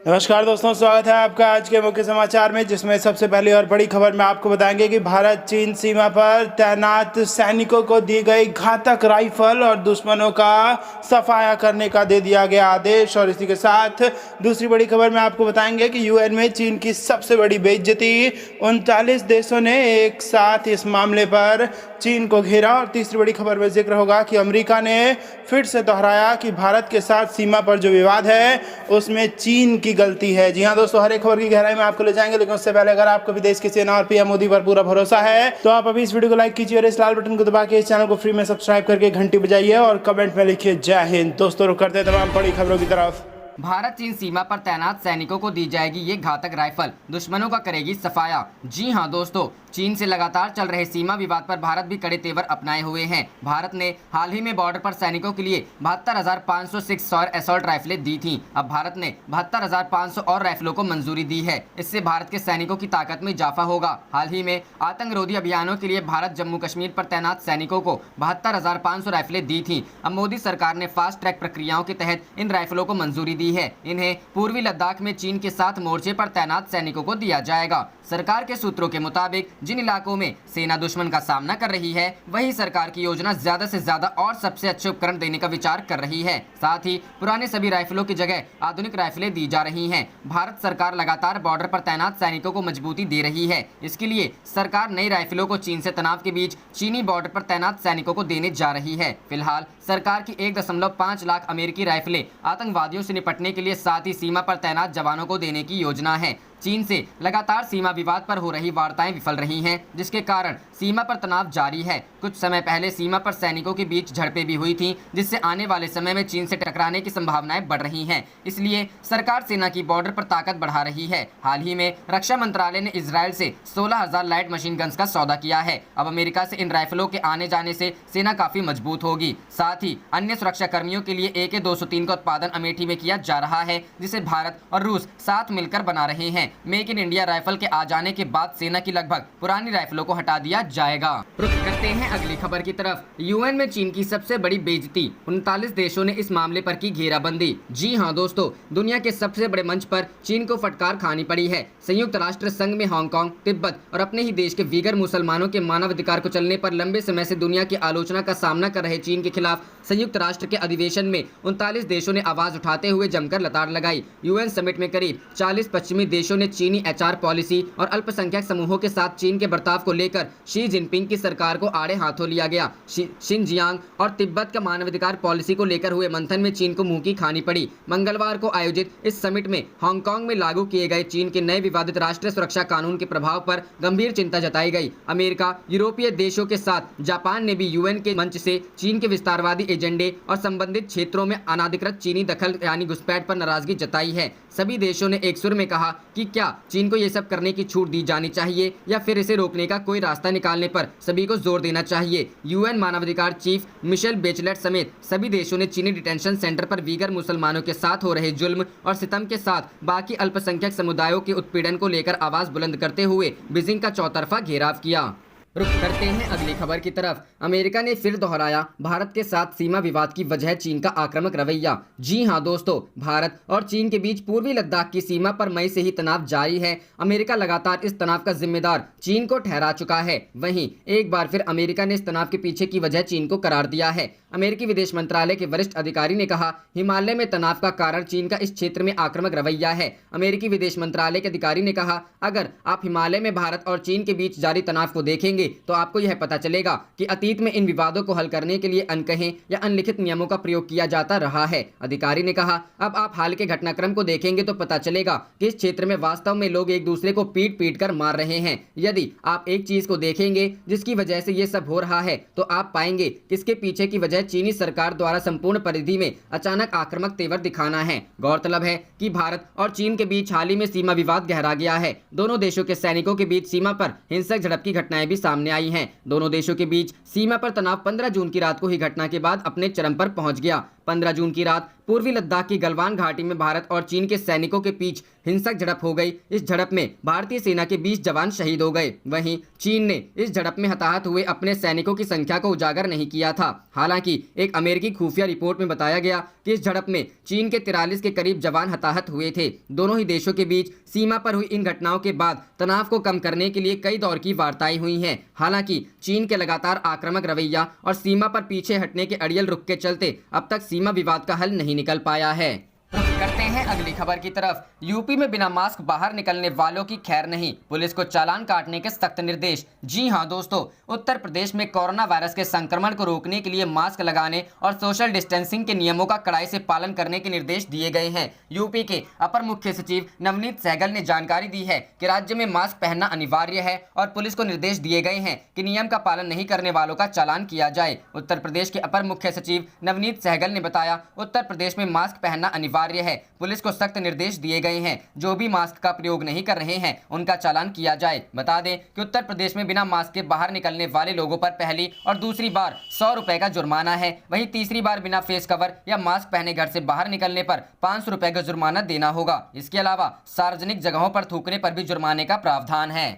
नमस्कार दोस्तों, स्वागत है आपका आज के मुख्य समाचार में, जिसमें सबसे पहली और बड़ी खबर में आपको बताएंगे कि भारत चीन सीमा पर तैनात सैनिकों को दी गई घातक राइफल और दुश्मनों का सफाया करने का दे दिया गया आदेश। और इसी के साथ दूसरी बड़ी खबर में आपको बताएंगे कि यूएन में चीन की सबसे बड़ी बेइज्जती, 39 देशों ने एक साथ इस मामले पर चीन को घेरा। और तीसरी बड़ी खबर में जिक्र होगा कि अमेरिका ने फिर से दोहराया कि भारत के साथ सीमा पर जो विवाद है उसमें चीन की गलती है। जी हां दोस्तों, हर एक खबर की गहराई में आपको ले जाएंगे, लेकिन उससे पहले अगर आपको भी देश की सेना और पीएम मोदी पर पूरा भरोसा है तो आप अभी इस वीडियो को लाइक कीजिए और इस लाल बटन को दबा के इस चैनल को फ्री में सब्सक्राइब करके घंटी बजाइए और कमेंट में लिखिए जय हिंद। दोस्तों, रुक करते तमाम बड़ी खबरों की तरफ। भारत चीन सीमा पर तैनात सैनिकों को दी जाएगी ये घातक राइफल, दुश्मनों का करेगी सफाया। जी हां दोस्तों, चीन से लगातार चल रहे सीमा विवाद पर भारत भी कड़े तेवर अपनाए हुए हैं। भारत ने हाल ही में बॉर्डर पर सैनिकों के लिए 72,506 सौर असॉल्ट राइफलें दी थीं। अब भारत ने 72,500 और राइफलों को मंजूरी दी है। इससे भारत के सैनिकों की ताकत में इजाफा होगा। हाल ही में आतंकरोधी अभियानों के लिए भारत जम्मू कश्मीर पर तैनात सैनिकों को 72,500 राइफलें दी थी। अब मोदी सरकार ने फास्ट ट्रैक प्रक्रियाओं के तहत इन राइफलों को मंजूरी दी है। इन्हें पूर्वी लद्दाख में चीन के साथ मोर्चे पर तैनात सैनिकों को दिया जाएगा। सरकार के सूत्रों के मुताबिक जिन इलाकों में सेना दुश्मन का सामना कर रही है, वही सरकार की योजना ज्यादा से ज्यादा और सबसे अच्छे उपकरण देने का विचार कर रही है। साथ ही पुराने सभी राइफलों की जगह आधुनिक राइफलें दी जा रही हैं। भारत सरकार लगातार बॉर्डर पर तैनात सैनिकों को मजबूती दे रही है। इसके लिए सरकार नई राइफलों को चीन से तनाव के बीच चीनी बॉर्डर पर तैनात सैनिकों को देने जा रही है। फिलहाल सरकार की 1.5 लाख अमेरिकी राइफलें आतंकवादियों से निपटने के लिए साथ ही सीमा पर तैनात जवानों को देने की योजना है। चीन से लगातार सीमा विवाद पर हो रही वार्ताएं विफल रही हैं, जिसके कारण सीमा पर तनाव जारी है। कुछ समय पहले सीमा पर सैनिकों के बीच झड़पें भी हुई थीं, जिससे आने वाले समय में चीन से टकराने की संभावनाएं बढ़ रही हैं। इसलिए सरकार सेना की बॉर्डर पर ताकत बढ़ा रही है। हाल ही में रक्षा मंत्रालय ने इजराइल से 16,000 लाइट मशीन गन्स का सौदा किया है। अब अमेरिका से इन राइफलों के आने जाने से सेना काफी मजबूत होगी। साथ ही अन्य सुरक्षा कर्मियों के लिए AK-203 का उत्पादन अमेठी में किया जा रहा है, जिसे भारत और रूस साथ मिलकर बना रहे हैं। मेक इन इंडिया राइफल के आ जाने के बाद सेना की लगभग पुरानी राइफलों को हटा दिया जाएगा। रुक करते हैं अगली खबर की तरफ। यूएन में चीन की सबसे बड़ी बेइज्जती, 39 देशों ने इस मामले पर की घेराबंदी। जी हां दोस्तों, दुनिया के सबसे बड़े मंच पर चीन को फटकार खानी पड़ी है। संयुक्त राष्ट्र संघ में हांगकांग, तिब्बत और अपने ही देश के वीगर मुसलमानों के मानवाधिकार को चलने पर लंबे समय से दुनिया की आलोचना का सामना कर रहे चीन के खिलाफ संयुक्त राष्ट्र के अधिवेशन में 39 देशों ने आवाज उठाते हुए जमकर लताड़ लगाई। यूएन समिट में करीब 40 पश्चिमी देशों ने चीनी HR पॉलिसी और अल्पसंख्यक समूहों के साथ चीन के बर्ताव को लेकर शी जिनपिंग की सरकार को आड़े हाथों लिया गया। शिनजियांग और तिब्बत का मानवाधिकार पॉलिसी को लेकर हुए मंथन में चीन को मुंह की खानी पड़ी। मंगलवार को आयोजित इस समिट में हांगकांग में लागू किए गए चीन के नए विवादित राष्ट्रीय सुरक्षा कानून के प्रभाव पर गंभीर चिंता जताई गई। अमेरिका, यूरोपीय देशों के साथ जापान ने भी यूएन के मंच से चीन के विस्तारवादी एजेंडे और संबंधित क्षेत्रों में अनाधिकृत चीनी दखल यानी घुसपैठ पर नाराजगी जताई है। सभी देशों ने एक सुर में कहा कि क्या चीन को ये सब करने की छूट दी जानी चाहिए या फिर इसे रोकने का कोई रास्ता निकालने पर सभी को जोर देना चाहिए। यूएन मानवाधिकार चीफ मिशेल बेचलेट समेत सभी देशों ने चीनी डिटेंशन सेंटर पर वीगर मुसलमानों के साथ हो रहे जुल्म और सितम के साथ बाकी अल्पसंख्यक समुदायों के उत्पीड़न को लेकर आवाज बुलंद करते हुए बीजिंग का चौतरफा घेराव किया। रुक करते हैं अगली खबर की तरफ। अमेरिका ने फिर दोहराया भारत के साथ सीमा विवाद की वजह चीन का आक्रामक रवैया। जी हां दोस्तों, भारत और चीन के बीच पूर्वी लद्दाख की सीमा पर मई से ही तनाव जारी है। अमेरिका लगातार इस तनाव का जिम्मेदार चीन को ठहरा चुका है। वहीं एक बार फिर अमेरिका ने इस तनाव के पीछे की वजह चीन को करार दिया है। अमेरिकी विदेश मंत्रालय के वरिष्ठ अधिकारी ने कहा, हिमालय में तनाव का कारण चीन का इस क्षेत्र में आक्रामक रवैया है। अमेरिकी विदेश मंत्रालय के अधिकारी ने कहा, अगर आप हिमालय में भारत और चीन के बीच जारी तनाव को देखेंगे तो आपको यह पता चलेगा कि अतीत में इन विवादों को हल करने के लिए अनकहे या अनलिखित नियमों का प्रयोग किया जाता रहा है। अधिकारी ने कहा, अब आप हाल के घटनाक्रम को देखेंगे तो पता चलेगा कि इस क्षेत्र में वास्तव में लोग एक दूसरे को पीट पीट कर मार रहे हैं। यदि आप एक चीज को देखेंगे जिसकी वजह से ये सब हो रहा है तो आप पाएंगे कि इसके पीछे की वजह चीनी सरकार द्वारा संपूर्ण परिधि में अचानक आक्रामक तेवर दिखाना है। गौरतलब है कि भारत और चीन के बीच हाल ही में सीमा विवाद गहरा गया है। दोनों देशों के सैनिकों के बीच सीमा पर हिंसक झड़प की घटनाएं भी सामने आई हैं। दोनों देशों के बीच सीमा पर तनाव 15 जून की रात को ही घटना के बाद अपने चरम पर पहुंच गया। 15 जून की रात पूर्वी लद्दाख की गलवान घाटी में भारत और चीन के सैनिकों के बीच हिंसक झड़प हो गई। इस झड़प में भारतीय सेना के 20 जवान शहीद हो गए। वहीं चीन ने इस झड़प में हताहत हुए अपने सैनिकों की संख्या को उजागर नहीं किया था। हालांकि एक अमेरिकी खुफिया रिपोर्ट में बताया गया कि इस झड़प में चीन के 43 के करीब जवान हताहत हुए थे। दोनों ही देशों के बीच सीमा पर हुई इन घटनाओं के बाद तनाव को कम करने के लिए कई दौर की वार्ताएं हुई हैं। हालांकि चीन के लगातार आक्रामक रवैया और सीमा पर पीछे हटने के अड़ियल रुख के चलते अब तक सीमा विवाद का हल नहीं निकल पाया है। करते हैं अगली खबर की तरफ। यूपी में बिना मास्क बाहर निकलने वालों की खैर नहीं, पुलिस को चालान काटने के सख्त निर्देश। जी हां दोस्तों, उत्तर प्रदेश में कोरोना वायरस के संक्रमण को रोकने के लिए मास्क लगाने और सोशल डिस्टेंसिंग के नियमों का कड़ाई से पालन करने के निर्देश दिए गए हैं। यूपी के अपर मुख्य सचिव नवनीत सहगल ने जानकारी दी है कि राज्य में मास्क पहनना अनिवार्य है और पुलिस को निर्देश दिए गए हैं कि नियम का पालन नहीं करने वालों का चालान किया जाए। उत्तर प्रदेश के अपर मुख्य सचिव नवनीत सहगल ने बताया, उत्तर प्रदेश में मास्क पहनना अनिवार्य है। पुलिस को सख्त निर्देश दिए गए हैं, जो भी मास्क का प्रयोग नहीं कर रहे हैं उनका चालान किया जाए। बता दें कि उत्तर प्रदेश में बिना मास्क के बाहर निकलने वाले लोगों पर पहली और दूसरी बार 100 रुपए का जुर्माना है। वहीं तीसरी बार बिना फेस कवर या मास्क पहने घर से बाहर निकलने पर 500 रुपए का जुर्माना देना होगा। इसके अलावा सार्वजनिक जगहों पर थूकने पर भी जुर्माने का प्रावधान है।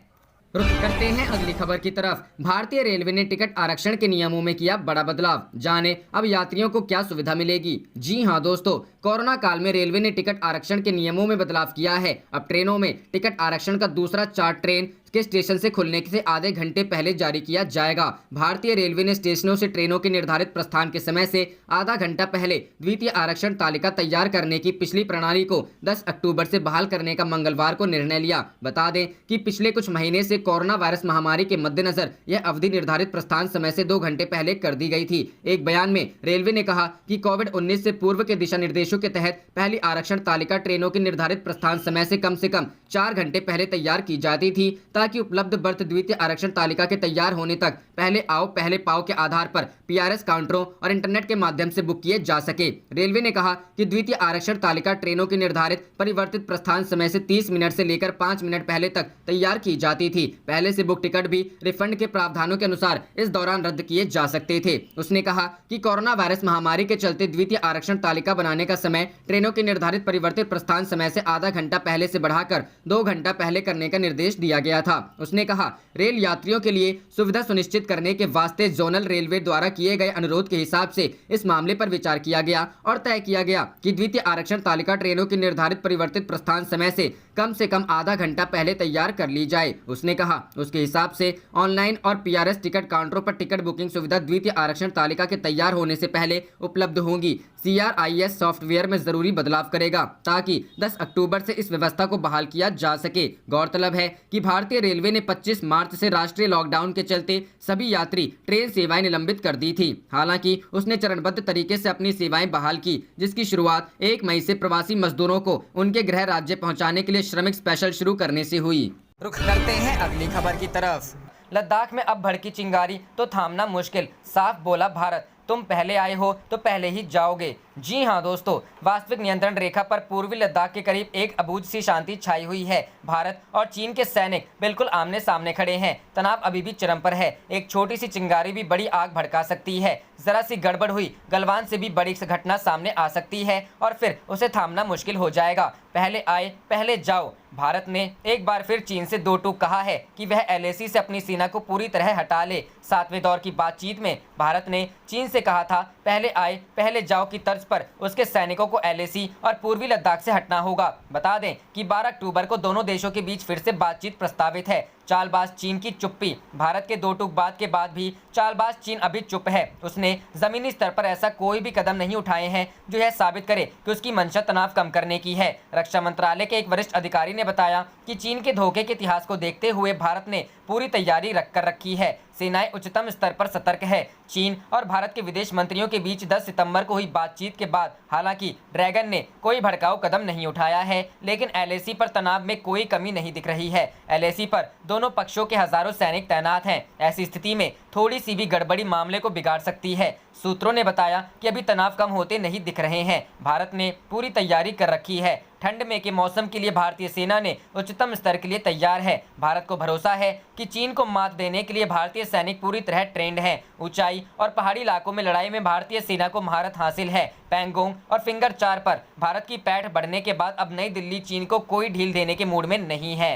रुख करते हैं अगली खबर की तरफ। भारतीय रेलवे ने टिकट आरक्षण के नियमों में किया बड़ा बदलाव, जाने अब यात्रियों को क्या सुविधा मिलेगी। जी हां दोस्तों, कोरोना काल में रेलवे ने टिकट आरक्षण के नियमों में बदलाव किया है। अब ट्रेनों में टिकट आरक्षण का दूसरा चार्ट ट्रेन के स्टेशन से खुलने से आधे घंटे पहले जारी किया जाएगा। भारतीय रेलवे ने स्टेशनों से ट्रेनों के निर्धारित प्रस्थान के समय से आधा घंटा पहले द्वितीय आरक्षण तालिका तैयार करने की पिछली प्रणाली को 10 अक्टूबर से बहाल करने का मंगलवार को निर्णय लिया। बता दें कि पिछले कुछ महीने से कोरोना वायरस महामारी के मद्देनजर यह अवधि निर्धारित प्रस्थान समय से 2 घंटे पहले कर दी गई थी। एक बयान में रेलवे ने कहा कि कोविड-19 से पूर्व के दिशा निर्देशों के तहत पहली आरक्षण तालिका ट्रेनों के निर्धारित प्रस्थान समय से कम 4 घंटे पहले तैयार की जाती थी, ताकि उपलब्ध बर्थ द्वितीय आरक्षण तालिका के तैयार होने तक पहले आओ पहले पाओ के आधार पर पीआरएस काउंटरों और इंटरनेट के माध्यम से बुक किए जा सके। रेलवे ने कहा कि द्वितीय आरक्षण तालिका ट्रेनों के निर्धारित परिवर्तित प्रस्थान समय से 30 मिनट से लेकर 5 मिनट पहले तक तैयार की जाती थी। पहले से बुक टिकट भी रिफंड के प्रावधानों के अनुसार इस दौरान रद्द किए जा सकते थे। उसने कहा कि कोरोना वायरस महामारी के चलते द्वितीय आरक्षण तालिका बनाने का समय ट्रेनों के निर्धारित परिवर्तित प्रस्थान समय से आधा घंटा पहले से बढ़ाकर 2 घंटा पहले करने का निर्देश दिया गया था। उसने कहा, रेल यात्रियों के लिए सुविधा सुनिश्चित करने के वास्ते जोनल रेलवे द्वारा किए गए अनुरोध के हिसाब से इस मामले पर विचार किया गया और तय किया गया कि द्वितीय आरक्षण तालिका ट्रेनों के निर्धारित परिवर्तित प्रस्थान समय से कम आधा घंटा पहले तैयार कर ली जाए। उसने कहा, उसके हिसाब से ऑनलाइन और पीआरएस टिकट काउंटरों पर टिकट बुकिंग सुविधा द्वितीय आरक्षण तालिका के तैयार होने से पहले उपलब्ध होंगी। CRIS सॉफ्टवेयर में जरूरी बदलाव करेगा ताकि 10 अक्टूबर से इस व्यवस्था को बहाल किया जा सके। गौरतलब है कि भारतीय रेलवे ने 25 मार्च से राष्ट्रीय लॉकडाउन के चलते सभी यात्री ट्रेन सेवाएं निलंबित कर दी थी। हालांकि उसने चरणबद्ध तरीके से अपनी सेवाएं बहाल की, जिसकी शुरुआत 1 मई से प्रवासी मजदूरों को उनके गृह राज्य पहुंचाने के लिए श्रमिक स्पेशल शुरू करने से हुई। रुख करते हैं अगली खबर की तरफ। लद्दाख में अब भड़की चिंगारी तो थामना मुश्किल, साफ बोला भारत, तुम पहले आए हो तो पहले ही जाओगे। जी हां दोस्तों, वास्तविक नियंत्रण रेखा पर पूर्वी लद्दाख के करीब एक अबूझ सी शांति छाई हुई है। भारत और चीन के सैनिक बिल्कुल आमने सामने खड़े हैं। तनाव अभी भी चरम पर है। एक छोटी सी चिंगारी भी बड़ी आग भड़का सकती है। जरा सी गड़बड़ हुई गलवान से भी बड़ी घटना सामने आ सकती है और फिर उसे थामना मुश्किल हो जाएगा। पहले आए पहले जाओ। भारत ने एक बार फिर चीन से 2 टूक कहा है कि वह LAC से अपनी सेना को पूरी तरह हटा ले। 7वें दौर की बातचीत में भारत ने चीन से कहा था, पहले आए पहले जाओ की तर्ज पर उसके सैनिकों को LAC और पूर्वी लद्दाख से हटना होगा। बता दें कि 12 अक्टूबर को दोनों देशों के बीच फिर से बातचीत प्रस्तावित है। चालबाज चीन की चुप्पी। भारत के 2 टूक बाद के बाद भी चालबाज चीन अभी चुप है। उसने जमीनी स्तर पर ऐसा कोई भी कदम नहीं उठाए हैं जो यह साबित करे कि उसकी मंशा तनाव कम करने की है। रक्षा मंत्रालय के एक वरिष्ठ अधिकारी ने बताया कि चीन के धोखे के इतिहास को देखते हुए भारत ने पूरी तैयारी रखकर रखी है। सेनाएं उच्चतम स्तर पर सतर्क है। चीन और भारत के विदेश मंत्रियों के बीच 10 सितंबर को हुई बातचीत के बाद हालांकि ड्रैगन ने कोई भड़काऊ कदम नहीं उठाया है, लेकिन LAC पर तनाव में कोई कमी नहीं दिख रही है। LAC पर दोनों पक्षों के हजारों सैनिक तैनात हैं। ऐसी स्थिति में थोड़ी सी भी गड़बड़ी मामले को बिगाड़ सकती है। सूत्रों ने बताया कि अभी तनाव कम होते नहीं दिख रहे हैं। भारत ने पूरी तैयारी कर रखी है। ठंड में के मौसम के लिए भारतीय सेना ने उच्चतम स्तर के लिए तैयार है। भारत को भरोसा है कि कि चीन को मात देने के लिए भारतीय सैनिक पूरी तरह ट्रेंड हैं। ऊंचाई और पहाड़ी इलाकों में लड़ाई में भारतीय सेना को महारत हासिल है। पैंगोंग और फिंगर 4 पर भारत की पैठ बढ़ने के बाद अब नई दिल्ली चीन को कोई ढील देने के मूड में नहीं है।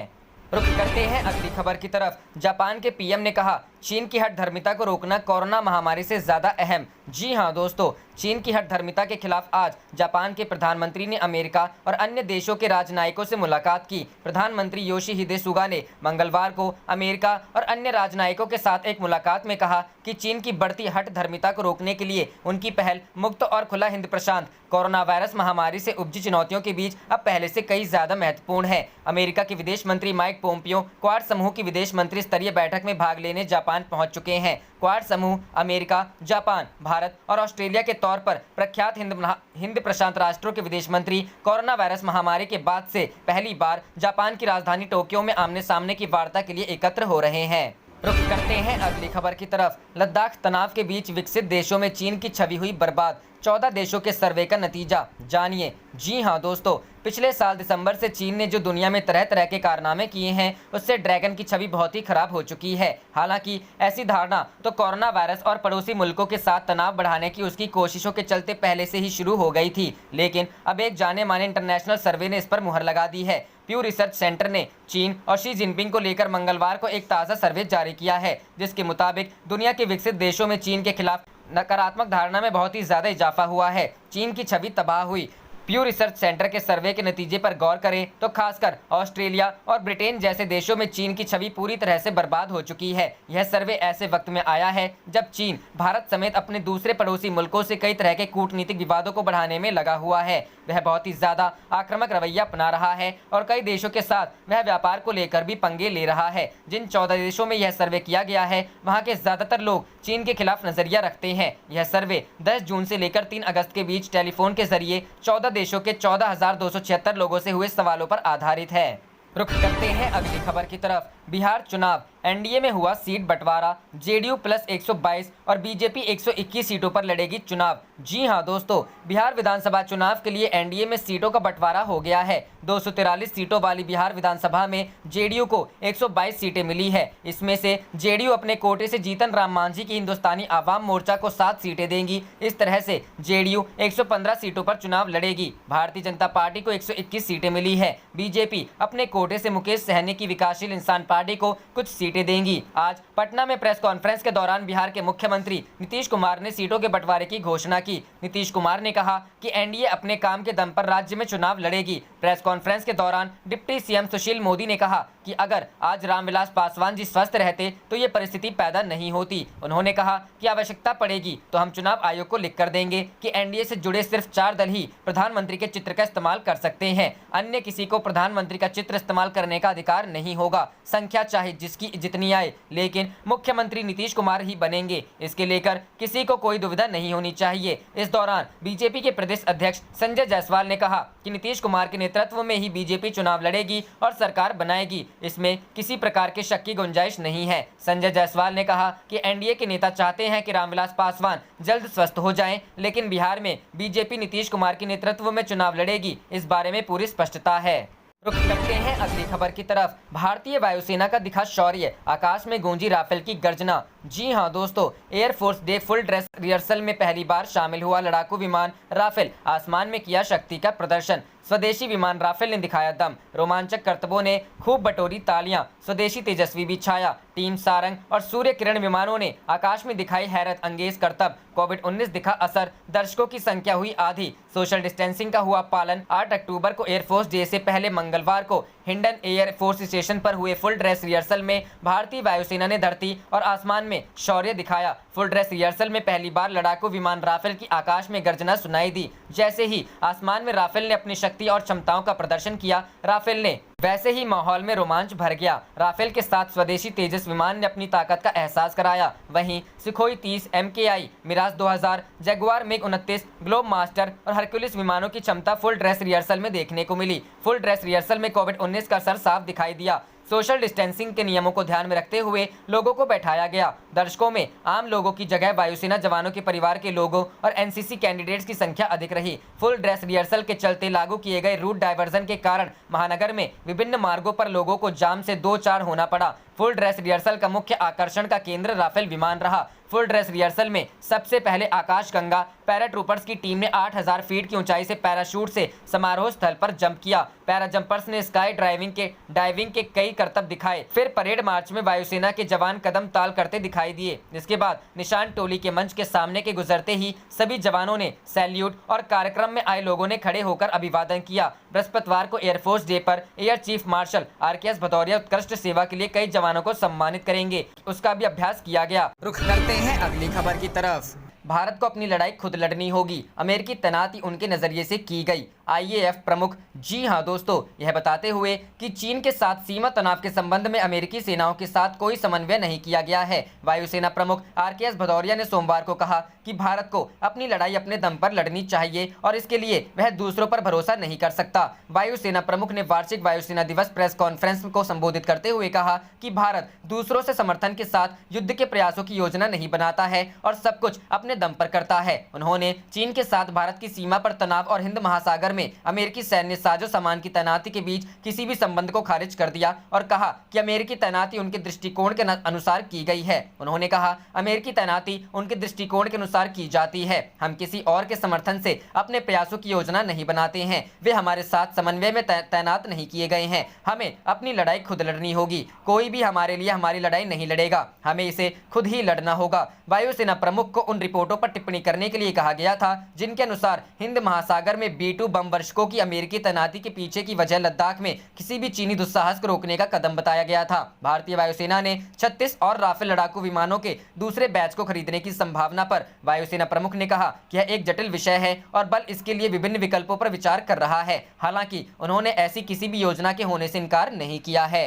रुख करते हैं अगली खबर की तरफ। जापान के पीएम ने कहा, चीन की हठधर्मिता को रोकना कोरोना महामारी से ज्यादा अहम। जी हां दोस्तों, चीन की हठधर्मिता के खिलाफ आज जापान के प्रधानमंत्री ने अमेरिका और अन्य देशों के राजनयिकों से मुलाकात की। प्रधानमंत्री योशिहिदे सुगा ने मंगलवार को अमेरिका और अन्य राजनयिकों के साथ एक मुलाकात में कहा कि चीन की बढ़ती हठधर्मिता को रोकने के लिए उनकी पहल मुक्त और खुला हिंद प्रशांत कोरोना वायरस महामारी से उपजी चुनौतियों के बीच अब पहले से कई ज्यादा महत्वपूर्ण है। अमेरिका के विदेश मंत्री माइक पोम्पियो क्वाड समूह की विदेश मंत्री स्तरीय बैठक में भाग लेने जापान पहुंच चुके हैं। क्वाड समूह अमेरिका, जापान, भारत और ऑस्ट्रेलिया के तौर पर प्रख्यात हिंद प्रशांत राष्ट्रों के विदेश मंत्री कोरोना वायरस महामारी के बाद से पहली बार जापान की राजधानी टोक्यो में आमने सामने की वार्ता के लिए एकत्र हो रहे हैं। रुख करते हैं अगली खबर की तरफ। लद्दाख तनाव के बीच विकसित देशों में चीन की छवि हुई बर्बाद। 14 देशों के सर्वे का नतीजा जानिए। जी हां दोस्तों, पिछले साल दिसंबर से चीन ने जो दुनिया में तरह तरह के कारनामे किए हैं, उससे ड्रैगन की छवि बहुत ही खराब हो चुकी है। हालांकि ऐसी धारणा तो कोरोना वायरस और पड़ोसी मुल्कों के साथ तनाव बढ़ाने की उसकी कोशिशों के चलते पहले से ही शुरू हो गई थी, लेकिन अब एक जाने माने इंटरनेशनल सर्वे ने इस पर मुहर लगा दी है। प्यू रिसर्च सेंटर ने चीन और शी जिनपिंग को लेकर मंगलवार को एक ताज़ा सर्वे जारी किया है, जिसके मुताबिक दुनिया के विकसित देशों में चीन के खिलाफ नकारात्मक धारणा में बहुत ही ज्यादा इजाफा हुआ है। चीन की छवि तबाह हुई। प्यू रिसर्च सेंटर के सर्वे के नतीजे पर गौर करें तो खासकर ऑस्ट्रेलिया और ब्रिटेन जैसे देशों में चीन की छवि पूरी तरह से बर्बाद हो चुकी है। यह सर्वे ऐसे वक्त में आया है जब चीन भारत समेत अपने दूसरे पड़ोसी मुल्कों से कई तरह के कूटनीतिक विवादों को बढ़ाने में लगा हुआ है। वह बहुत ही ज्यादा आक्रामक रवैया अपना रहा है और कई देशों के साथ वह व्यापार को लेकर भी पंगे ले रहा है। जिन 14 देशों में यह सर्वे किया गया है, वहाँ के ज्यादातर लोग चीन के खिलाफ नजरिया रखते हैं। यह सर्वे 10 जून से लेकर 3 अगस्त के बीच टेलीफोन के जरिए 14 देशों के 14,276 लोगों से हुए सवालों पर आधारित है। रुख करते हैं अगली खबर की तरफ। बिहार चुनाव, एनडीए में हुआ सीट बंटवारा। जेडीयू प्लस 122 और बीजेपी 121 सीटों पर लड़ेगी चुनाव। जी हां दोस्तों, बिहार विधानसभा चुनाव के लिए एनडीए में सीटों का बंटवारा हो गया है। 243 सीटों वाली बिहार विधानसभा में जेडीयू को 122 सीटें मिली है। इसमें से जेडीयू अपने कोटे से जीतन राम मांझी की हिंदुस्तानी आवाम मोर्चा को 7 सीटें देंगी। इस तरह से जेडीयू 115 सीटों पर चुनाव लड़ेगी। भारतीय जनता पार्टी को 121 सीटें मिली है। बीजेपी अपने कोटे से मुकेश सहनी की विकासशील इंसान पार्टी को कुछ सीटें देंगी। आज पटना में प्रेस कॉन्फ्रेंस के दौरान बिहार के मुख्यमंत्री नीतीश कुमार ने सीटों के बंटवारे की घोषणा की। नीतीश कुमार ने कहा कि एनडीए अपने काम के दम पर राज्य में चुनाव लड़ेगी। प्रेस कॉन्फ्रेंस के दौरान डिप्टी सीएम सुशील मोदी ने कहा कि अगर आज रामविलास पासवान जी स्वस्थ रहते तो ये परिस्थिति पैदा नहीं होती। उन्होंने कहा कि आवश्यकता पड़ेगी तो हम चुनाव आयोग को लिख कर देंगे कि एनडीए से जुड़े सिर्फ 4 दल ही प्रधानमंत्री के चित्र का इस्तेमाल कर सकते हैं। अन्य किसी को प्रधानमंत्री का चित्र इस्तेमाल करने का अधिकार नहीं होगा। संख्या चाहे जिसकी जितनी आए, लेकिन मुख्यमंत्री नीतीश कुमार ही बनेंगे। इसके लेकर किसी को कोई दुविधा नहीं होनी चाहिए। इस दौरान बीजेपी के प्रदेश अध्यक्ष संजय जायसवाल ने कहा कि नीतीश कुमार के नेतृत्व में ही बीजेपी चुनाव लड़ेगी और सरकार बनाएगी। इसमें किसी प्रकार के शक की गुंजाइश नहीं है। संजय जायसवाल ने कहा कि एनडीए के नेता चाहते हैं कि रामविलास पासवान जल्द स्वस्थ हो जाएं, लेकिन बिहार में बीजेपी नीतीश कुमार के नेतृत्व में चुनाव लड़ेगी, इस बारे में पूरी स्पष्टता है। रुख करते हैं अगली खबर की तरफ। भारतीय वायुसेना का दिखा शौर्य, आकाश में गूंजी राफेल की गर्जना। जी हां दोस्तों, air force day full dress rehearsal में पहली बार शामिल हुआ लड़ाकू विमान राफेल। आसमान में किया शक्ति का प्रदर्शन। स्वदेशी विमान राफेल ने दिखाया दम। रोमांचक करतबों ने खूब बटोरी तालियां। स्वदेशी तेजस्वी भी छाया। टीम सारंग और सूर्य किरण विमानों ने आकाश में दिखाई हैरत अंगेज करतब। कोविड-19 दिखा असर, दर्शकों की संख्या हुई आधी। सोशल डिस्टेंसिंग का हुआ पालन। 8 अक्टूबर को एयरफोर्स डे से पहले मंगलवार को हिंडन एयरफोर्स स्टेशन पर हुए फुल ड्रेस रिहर्सल में भारतीय वायुसेना ने धरती और आसमान में शौर्य दिखाया। फुल ड्रेस रिहर्सल में पहली बार लड़ाकू विमान राफेल की आकाश में गर्जना सुनाई दी। जैसे ही आसमान में राफेल ने अपनी शक्ति और क्षमताओं का प्रदर्शन किया, राफेल ने वैसे ही माहौल में रोमांच भर गया। राफेल के साथ स्वदेशी तेजस विमान ने अपनी ताकत का एहसास कराया। वहीं Sukhoi 30, MKI, Mirage 2000, Jaguar MiG 29, Globemaster और हरक्यूलिस विमानों की क्षमता फुल ड्रेस रिहर्सल में देखने को मिली। फुल ड्रेस रिहर्सल में कोविड-19 का असर साफ दिखाई दिया। सोशल डिस्टेंसिंग के नियमों को ध्यान में रखते हुए लोगों को बैठाया गया। दर्शकों में आम लोगों की जगह वायुसेना जवानों के परिवार के लोगों और एनसीसी कैंडिडेट्स की संख्या अधिक रही। फुल ड्रेस रिहर्सल के चलते लागू किए गए रूट डायवर्जन के कारण महानगर में विभिन्न मार्गों पर लोगों को जाम से दो चार होना पड़ा। फुल ड्रेस रिहर्सल का मुख्य आकर्षण का केंद्र राफेल विमान रहा। फुल ड्रेस रिहर्सल में सबसे पहले आकाशगंगा पैराट्रूपर्स की टीम ने 8000 फीट की ऊंचाई से पैराशूट से समारोह स्थल पर जंप किया। पैरा जंपर्स ने स्काई डाइविंग के कई करतब दिखाए। फिर परेड मार्च में वायुसेना के जवान कदम ताल करते दिखाई दिए। इसके बाद निशान टोली के मंच के सामने के गुजरते ही सभी जवानों ने सैल्यूट और कार्यक्रम में आए लोगों ने खड़े होकर अभिवादन किया। बृहस्पतिवार को एयरफोर्स डे पर air chief marshal RKS Bhadauria उत्कृष्ट सेवा के लिए कई जवानों को सम्मानित करेंगे, उसका भी अभ्यास किया गया। रुख करते हैं अगली खबर की तरफ। भारत को अपनी लड़ाई खुद लड़नी होगी, अमेरिकी तैनाती उनके नजरिए से की गई। IAF प्रमुख जी हां दोस्तों, यह बताते हुए कि चीन के साथ सीमा तनाव के संबंध में अमेरिकी सेनाओं के साथ कोई समन्वय नहीं किया गया है। वायुसेना प्रमुख RKS भदौरिया ने सोमवार को कहा कि भारत को अपनी लड़ाई अपने दम पर लड़नी चाहिए और इसके लिए वह दूसरों पर भरोसा नहीं कर सकता। वायुसेना प्रमुख ने वार्षिक वायुसेना दिवस प्रेस कॉन्फ्रेंस को संबोधित करते हुए कहा कि भारत दूसरों से समर्थन के साथ युद्ध के प्रयासों की योजना नहीं बनाता है और सब कुछ अपने दम पर करता है। उन्होंने चीन के साथ भारत की सीमा पर तनाव और हिंद महासागर में अमेरिकी सैन्य साजो सामान की तैनाती के बीच किसी भी संबंध को खारिज कर दिया और कहा कि अमेरिकी तैनाती उनके दृष्टिकोण के अनुसार की गई है। उन्होंने कहा, अमेरिकी तैनाती उनके दृष्टिकोण के अनुसार की जाती है। हम किसी और के समर्थन से अपने प्रयासों की योजना नहीं बनाते हैं। वे हमारे साथ समन्वय में तैनात नहीं किए गए हैं। हमें अपनी लड़ाई खुद लड़नी होगी। कोई भी हमारे लिए हमारी लड़ाई नहीं लड़ेगा, हमें इसे खुद ही लड़ना होगा। वायुसेना प्रमुख को उन रिपोर्टों पर टिप्पणी करने के लिए कहा गया था जिनके अनुसार हिंद महासागर में B-2 बम वर्षकों की अमेरिकी तैनाती के पीछे की वजह लद्दाख में किसी भी चीनी दुस्साहस को रोकने का कदम बताया गया था। भारतीय वायुसेना ने 36 और राफेल लड़ाकू विमानों के दूसरे बैच को खरीदने की संभावना पर वायुसेना प्रमुख ने कहा कि यह एक जटिल विषय है और बल इसके लिए विभिन्न विकल्पों पर विचार कर रहा है। हालांकि उन्होंने ऐसी किसी भी योजना के होने से इनकार नहीं किया है।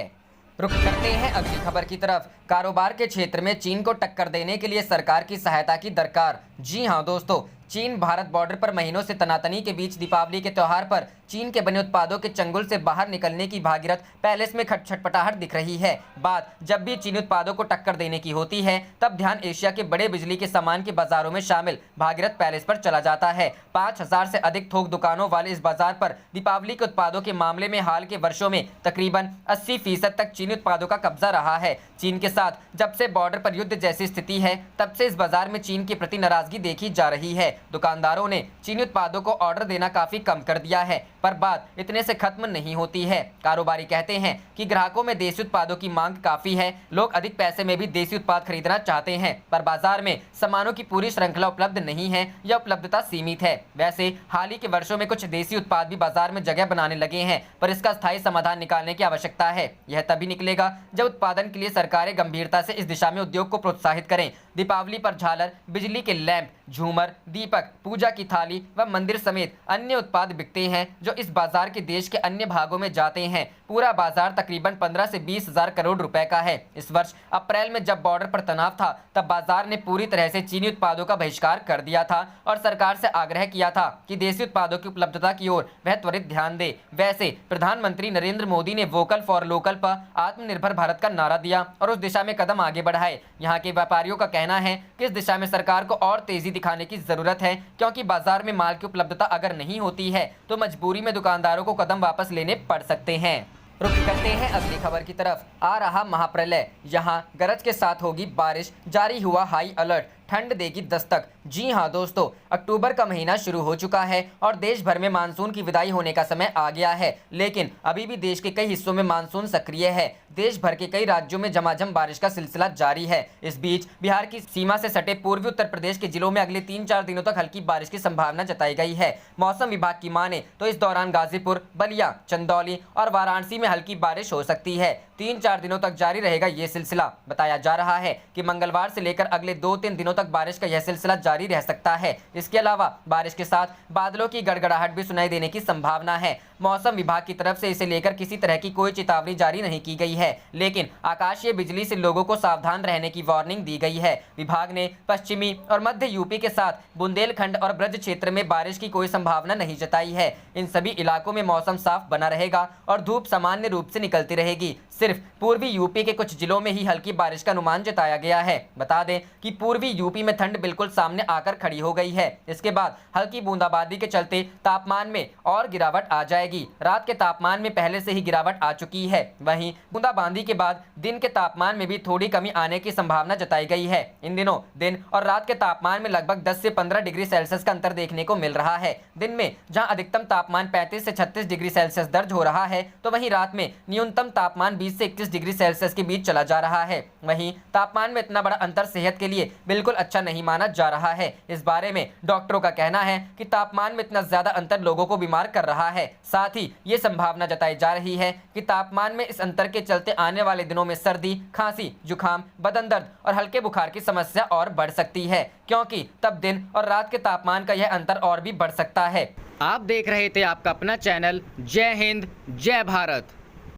रुख करते हैं अगली खबर की तरफ। कारोबार के क्षेत्र में चीन को टक्कर देने के लिए सरकार की सहायता की दरकार। जी हां दोस्तों, चीन भारत बॉर्डर पर महीनों से तनातनी के बीच दीपावली के त्योहार पर चीन के बने उत्पादों के चंगुल से बाहर निकलने की भागीरथ पैलेस में छटपटाहट दिख रही है। बात जब भी चीनी उत्पादों को टक्कर देने की होती है तब ध्यान एशिया के बड़े बिजली के सामान के बाजारों में शामिल भागीरथ पैलेस पर चला जाता है। 5000 से अधिक थोक दुकानों वाले इस बाजार पर दीपावली के उत्पादों के मामले में हाल के वर्षों में तकरीबन 80% तक चीनी उत्पादों का कब्जा रहा है। चीन के साथ जब से बॉर्डर पर युद्ध जैसी स्थिति है तब से इस बाजार में चीन के प्रति नाराजगी देखी जा रही है। दुकानदारों ने चीनी उत्पादों को ऑर्डर देना काफी कम कर दिया है, पर बात इतने से खत्म नहीं होती है। कारोबारी कहते हैं कि ग्राहकों में देसी उत्पादों की मांग काफी है। लोग अधिक पैसे में भी देसी उत्पाद खरीदना चाहते हैं, पर बाजार में सामानों की पूरी श्रृंखला उपलब्ध नहीं है या उपलब्धता सीमित है। वैसे हाल ही के वर्षों में कुछ देसी उत्पाद भी बाजार में जगह बनाने लगे हैं, पर इसका स्थायी समाधान निकालने की आवश्यकता है। यह तभी निकलेगा जब उत्पादन के लिए सरकारें गंभीरता से इस दिशा में उद्योग को प्रोत्साहित करें। दीपावली पर झालर, बिजली के लैंप, झूमर, दीपक, पूजा की थाली व मंदिर समेत अन्य उत्पाद बिकते हैं जो इस बाजार के देश के अन्य भागों में जाते हैं। पूरा बाजार तकरीबन 15 से 20 हजार करोड़ रुपए का है। इस वर्ष अप्रैल में जब बॉर्डर पर तनाव था तब बाजार ने पूरी तरह से चीनी उत्पादों का बहिष्कार कर दिया था और सरकार से आग्रह किया था कि देसी उत्पादों की उपलब्धता की ओर वह त्वरित ध्यान दे। वैसे प्रधानमंत्री नरेंद्र मोदी ने वोकल फॉर लोकल पर आत्मनिर्भर भारत का नारा दिया और उस दिशा में कदम आगे बढ़ाए। यहाँ के व्यापारियों का कहना है कि इस दिशा में सरकार को और तेजी दिखाने की जरूरत है, क्योंकि बाजार में माल की उपलब्धता अगर नहीं होती है तो मजबूरी में दुकानदारों को कदम वापस लेने पड़ सकते हैं। रुक करते हैं अगली खबर की तरफ। आ रहा महाप्रलय, यहाँ गरज के साथ होगी बारिश, जारी हुआ हाई अलर्ट, ठंड देगी दस्तक। जी हां दोस्तों, अक्टूबर का महीना शुरू हो चुका है और देश भर में मानसून की विदाई होने का समय आ गया है, लेकिन अभी भी देश के कई हिस्सों में मानसून सक्रिय है। देश भर के कई राज्यों में झमाझम बारिश का सिलसिला जारी है। इस बीच बिहार की सीमा से सटे पूर्वी उत्तर प्रदेश के जिलों में अगले 3-4 दिनों तक हल्की बारिश की संभावना जताई गई है। मौसम विभाग की माने तो इस दौरान गाजीपुर, बलिया, चंदौली और वाराणसी में हल्की बारिश हो सकती है। 3-4 दिनों तक जारी रहेगा ये सिलसिला। बताया जा रहा है कि मंगलवार से लेकर अगले 2-3 दिनों तक बारिश का यह सिलसिला जारी जारी रह सकता है। इसके अलावा बारिश के साथ बादलों की गड़गड़ाहट भी सुनाई देने की संभावना है। मौसम विभाग की तरफ से इसे लेकर किसी तरह की कोई चेतावनी जारी नहीं की गई है, लेकिन आकाशीय बिजली से लोगों को सावधान रहने की वार्निंग दी गई है। विभाग ने पश्चिमी और मध्य यूपी के साथ बुंदेलखंड और ब्रज क्षेत्र में बारिश की कोई संभावना नहीं जताई है। इन सभी इलाकों में मौसम साफ बना रहेगा और धूप सामान्य रूप से निकलती रहेगी। सिर्फ पूर्वी यूपी के कुछ जिलों में ही हल्की बारिश का अनुमान जताया गया है। बता दें कि पूर्वी यूपी में ठंड बिल्कुल सामने आकर खड़ी हो गई है। इसके बाद हल्की बूंदाबांदी के चलते तापमान में और गिरावट आ जाएगी। रात के तापमान में पहले से ही गिरावट आ चुकी है। वहीं बूंदाबांदी के बाद दिन के तापमान में भी थोड़ी कमी आने की संभावना जताई गई है। इन दिनों दिन और रात के तापमान में लगभग 10 से 15 डिग्री सेल्सियस का अंतर देखने को मिल रहा है। दिन में जहां अधिकतम तापमान 35 से 36 डिग्री सेल्सियस दर्ज हो रहा है, तो वहीं रात में न्यूनतम तापमान 20 से 31 डिग्री सेल्सियस के बीच चला जा रहा है। वहीं तापमान में इतना बड़ा अंतर सेहत के लिए बिल्कुल अच्छा नहीं माना जा रहा है। इस बारे में डॉक्टरों का कहना है कि तापमान में इतना ज्यादा अंतर लोगों को बीमार कर रहा है। साथ ही ये संभावना जताई जा रही है कि तापमान में इस अंतर के चलते आने वाले दिनों में सर्दी, खांसी, जुकाम, बदन दर्द और हल्के बुखार की समस्या और बढ़ सकती है, क्योंकि तब दिन और रात के तापमान का यह अंतर और भी बढ़ सकता है। आप देख रहे थे आपका अपना चैनल जय हिंद जय भारत।